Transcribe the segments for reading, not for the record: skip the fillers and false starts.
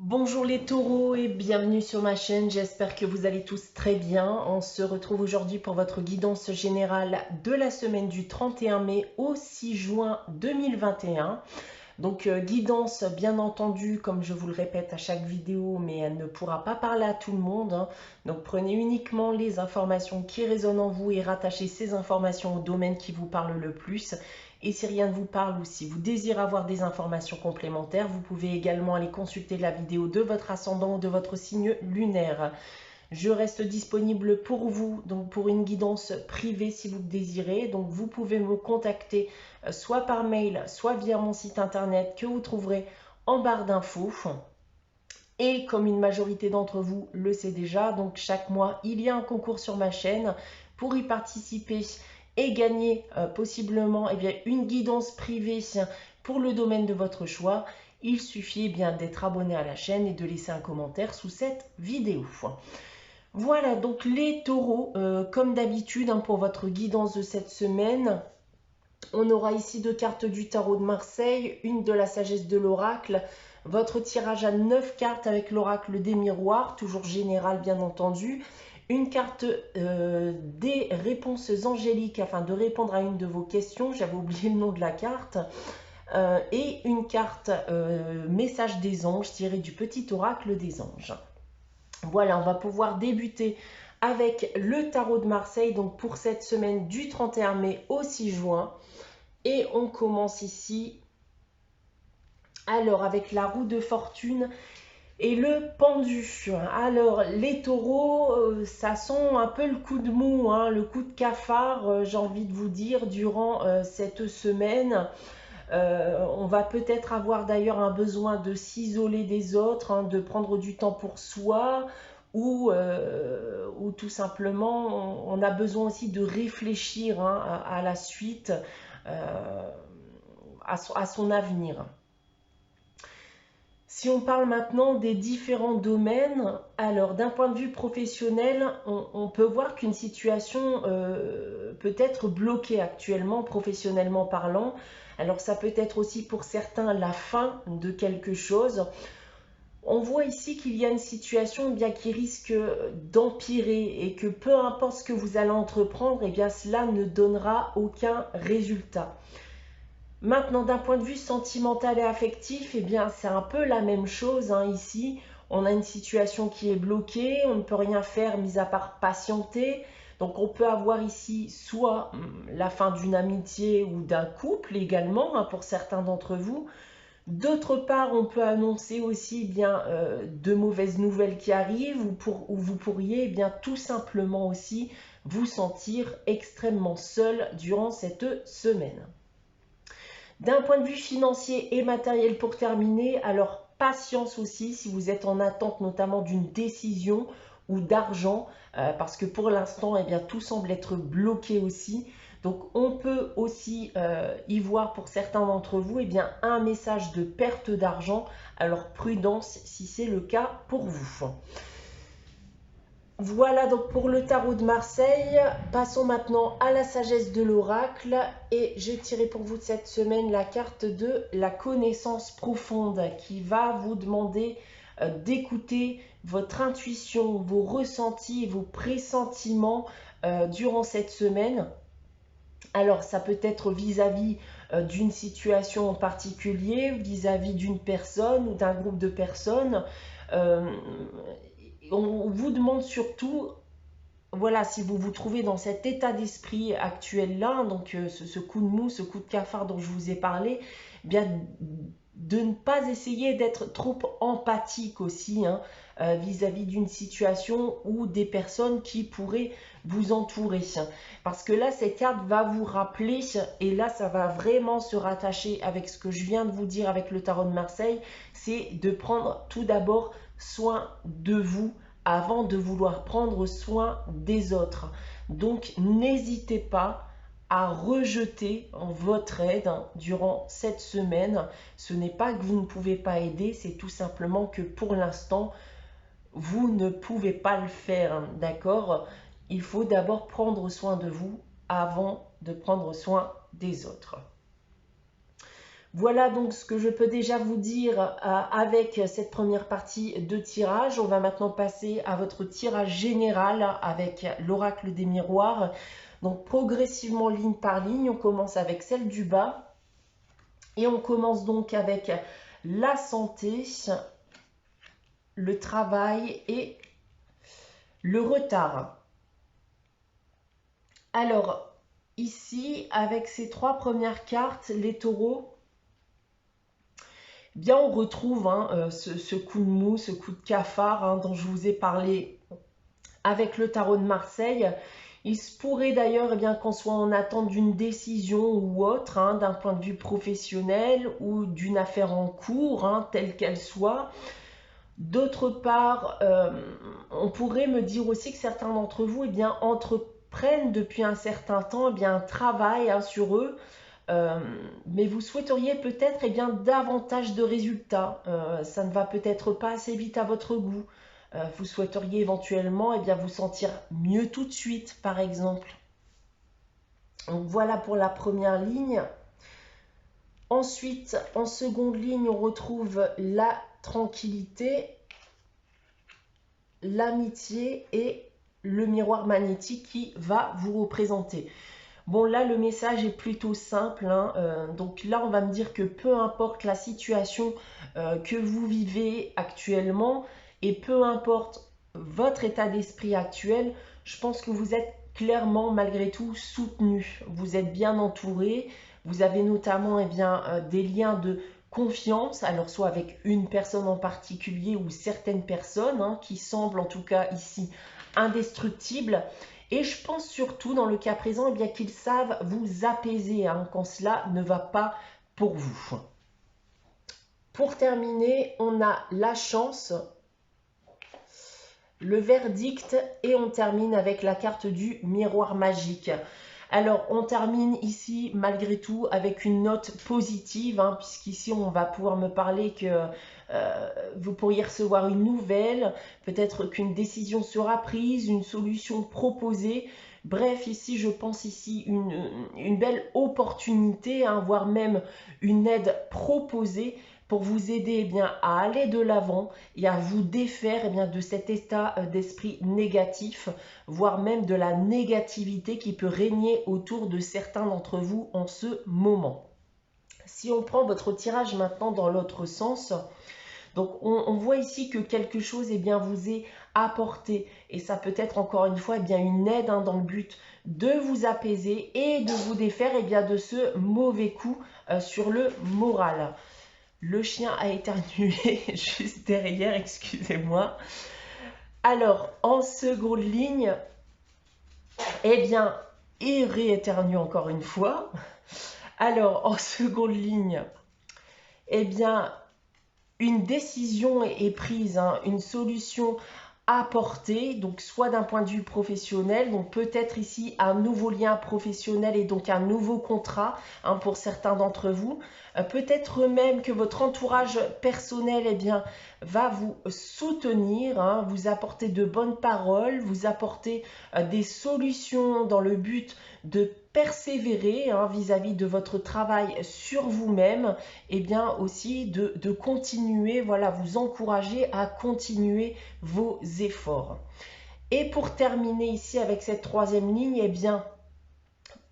Bonjour les taureaux et bienvenue sur ma chaîne, j'espère que vous allez tous très bien. On se retrouve aujourd'hui pour votre guidance générale de la semaine du 31 mai au 6 juin 2021. Donc guidance bien entendu, comme je vous le répète à chaque vidéo, mais elle ne pourra pas parler à tout le monde, hein. Donc prenez uniquement les informations qui résonnent en vous et rattachez ces informations au domaine qui vous parle le plus. Et si rien ne vous parle ou si vous désirez avoir des informations complémentaires, vous pouvez également aller consulter la vidéo de votre ascendant ou de votre signe lunaire. Je reste disponible pour vous, donc pour une guidance privée si vous le désirez. Donc vous pouvez me contacter soit par mail, soit via mon site internet que vous trouverez en barre d'infos. Et comme une majorité d'entre vous le sait déjà, donc chaque mois, il y a un concours sur ma chaîne. Pour y participer et gagner possiblement une guidance privée pour le domaine de votre choix, il suffit d'être abonné à la chaîne et de laisser un commentaire sous cette vidéo. Voilà, donc les taureaux, comme d'habitude, pour votre guidance de cette semaine, on aura ici deux cartes du tarot de Marseille, une de la sagesse de l'oracle, votre tirage à 9 cartes avec l'oracle des miroirs, toujours général bien entendu, une carte des réponses angéliques afin de répondre à une de vos questions, j'avais oublié le nom de la carte, et une carte message des anges tirée du petit oracle des anges. Voilà, on va pouvoir débuter avec le tarot de Marseille, donc pour cette semaine du 31 mai au 6 juin. Et on commence ici, alors avec la roue de fortune et le pendu. Alors les taureaux, ça sent un peu le coup de mou, hein, le coup de cafard, j'ai envie de vous dire, durant cette semaine. On va peut-être avoir d'ailleurs un besoin de s'isoler des autres, hein, de prendre du temps pour soi, ou tout simplement on a besoin aussi de réfléchir, hein, à la suite, à son avenir. Si on parle maintenant des différents domaines, alors d'un point de vue professionnel, on peut voir qu'une situation peut être bloquée actuellement, professionnellement parlant. Alors ça peut être aussi pour certains la fin de quelque chose. On voit ici qu'il y a une situation qui risque d'empirer et que peu importe ce que vous allez entreprendre, cela ne donnera aucun résultat. Maintenant, d'un point de vue sentimental et affectif, c'est un peu la même chose, hein, ici. On a une situation qui est bloquée, on ne peut rien faire mis à part patienter. Donc on peut avoir ici soit la fin d'une amitié ou d'un couple également, hein, pour certains d'entre vous. D'autre part, on peut annoncer aussi de mauvaises nouvelles qui arrivent ou vous pourriez tout simplement aussi vous sentir extrêmement seul durant cette semaine. D'un point de vue financier et matériel pour terminer, alors patience aussi si vous êtes en attente notamment d'une décision ou d'argent, parce que pour l'instant, tout semble être bloqué aussi. Donc on peut aussi y voir pour certains d'entre vous un message de perte d'argent. Alors prudence si c'est le cas pour vous. Voilà donc pour le tarot de Marseille. Passons maintenant à la sagesse de l'oracle. Et j'ai tiré pour vous cette semaine la carte de la connaissance profonde qui va vous demander d'écouter votre intuition, vos ressentis, vos pressentiments durant cette semaine. Alors ça peut être vis-à-vis d'une situation en particulier, vis-à-vis d'une personne ou d'un groupe de personnes. On vous demande surtout, voilà, si vous vous trouvez dans cet état d'esprit actuel-là, donc ce coup de mou, ce coup de cafard dont je vous ai parlé, de ne pas essayer d'être trop empathique aussi, hein, vis-à-vis d'une situation ou des personnes qui pourraient vous entourer. Parce que là, cette carte va vous rappeler, et là, ça va vraiment se rattacher avec ce que je viens de vous dire avec le tarot de Marseille, c'est de prendre tout d'abord soin de vous avant de vouloir prendre soin des autres. Donc, n'hésitez pas à rejeter votre aide durant cette semaine. Ce n'est pas que vous ne pouvez pas aider, c'est tout simplement que pour l'instant, vous ne pouvez pas le faire, d'accord? Il faut d'abord prendre soin de vous avant de prendre soin des autres. Voilà donc ce que je peux déjà vous dire avec cette première partie de tirage. On va maintenant passer à votre tirage général avec l'oracle des miroirs. Donc progressivement ligne par ligne, on commence avec celle du bas et on commence donc avec la santé, le travail et le retard. Alors ici, avec ces trois premières cartes, les taureaux, bien on retrouve ce coup de mou, ce coup de cafard dont je vous ai parlé avec le tarot de Marseille. Il se pourrait d'ailleurs qu'on soit en attente d'une décision ou autre, d'un point de vue professionnel ou d'une affaire en cours, telle qu'elle soit. D'autre part, on pourrait me dire aussi que certains d'entre vous entreprennent depuis un certain temps un travail sur eux, mais vous souhaiteriez peut-être davantage de résultats. Ça ne va peut-être pas assez vite à votre goût. Vous souhaiteriez éventuellement vous sentir mieux tout de suite, par exemple. Donc voilà pour la première ligne. Ensuite, en seconde ligne, on retrouve la tranquillité, l'amitié et le miroir magnétique qui va vous représenter. Bon, là, le message est plutôt simple. Donc là, on va me dire que peu importe la situation que vous vivez actuellement et peu importe votre état d'esprit actuel, je pense que vous êtes clairement, malgré tout, soutenu. Vous êtes bien entouré. Vous avez notamment des liens de confiance, alors soit avec une personne en particulier ou certaines personnes qui semblent en tout cas ici indestructibles. Et je pense surtout dans le cas présent qu'ils savent vous apaiser quand cela ne va pas pour vous. Pour terminer, on a la chance, le verdict et on termine avec la carte du miroir magique. Alors, on termine ici, malgré tout, avec une note positive, puisqu'ici, on va pouvoir me parler que vous pourriez recevoir une nouvelle, peut-être qu'une décision sera prise, une solution proposée. Bref, ici, je pense ici une belle opportunité, voire même une aide proposée pour vous aider à aller de l'avant et à vous défaire de cet état d'esprit négatif, voire même de la négativité qui peut régner autour de certains d'entre vous en ce moment. Si on prend votre tirage maintenant dans l'autre sens, donc on voit ici que quelque chose vous est apporté et ça peut être encore une fois une aide dans le but de vous apaiser et de vous défaire de ce mauvais coup sur le moral. Le chien a éternué juste derrière, excusez-moi. Alors, en seconde ligne, il rééternue encore une fois. Alors, en seconde ligne, une décision est prise, une solution apportée, donc soit d'un point de vue professionnel, donc peut-être ici un nouveau lien professionnel et donc un nouveau contrat pour certains d'entre vous. Peut-être même que votre entourage personnel va vous soutenir, vous apporter de bonnes paroles, vous apporter des solutions dans le but de persévérer vis-à-vis de votre travail sur vous-même et aussi de continuer, vous encourager à continuer vos efforts. Et pour terminer ici avec cette troisième ligne,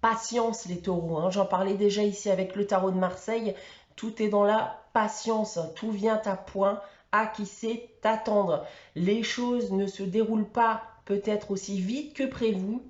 patience les taureaux. J'en parlais déjà ici avec le tarot de Marseille. Tout est dans la patience. Tout vient à point. À qui sait attendre. Les choses ne se déroulent pas peut-être aussi vite que prévu,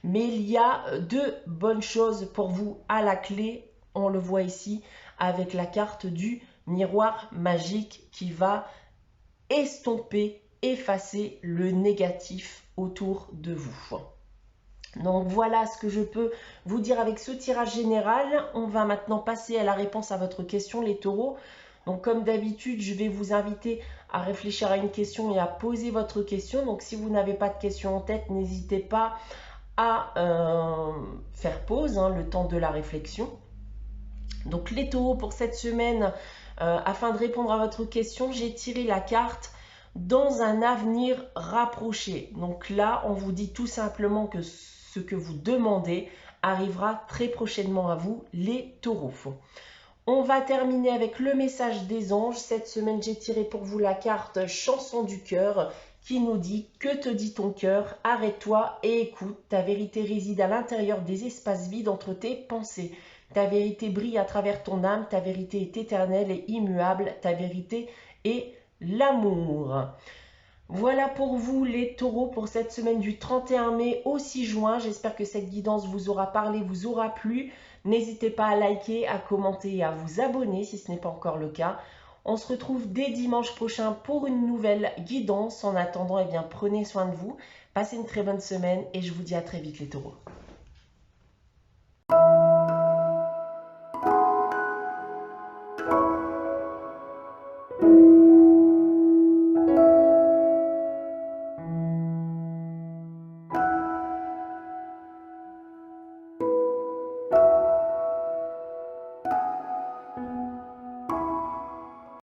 mais il y a de bonnes choses pour vous à la clé. On le voit ici avec la carte du miroir magique qui va estomper, effacer le négatif autour de vous. Donc voilà ce que je peux vous dire avec ce tirage général. On va maintenant passer à la réponse à votre question, les taureaux. Donc comme d'habitude, je vais vous inviter à réfléchir à une question et à poser votre question. Donc si vous n'avez pas de question en tête, n'hésitez pas à faire pause le temps de la réflexion. Donc les taureaux, pour cette semaine, afin de répondre à votre question, j'ai tiré la carte dans un avenir rapproché. Donc là, on vous dit tout simplement que ce que vous demandez arrivera très prochainement à vous, les taureaux. On va terminer avec le message des anges. Cette semaine, j'ai tiré pour vous la carte Chanson du cœur qui nous dit « Que te dit ton cœur? Arrête-toi et écoute. Ta vérité réside à l'intérieur des espaces vides entre tes pensées. Ta vérité brille à travers ton âme. Ta vérité est éternelle et immuable. Ta vérité est l'amour. » Voilà pour vous les taureaux pour cette semaine du 31 mai au 6 juin. J'espère que cette guidance vous aura parlé, vous aura plu. N'hésitez pas à liker, à commenter et à vous abonner si ce n'est pas encore le cas. On se retrouve dès dimanche prochain pour une nouvelle guidance. En attendant, eh bien, prenez soin de vous. Passez une très bonne semaine et je vous dis à très vite les taureaux.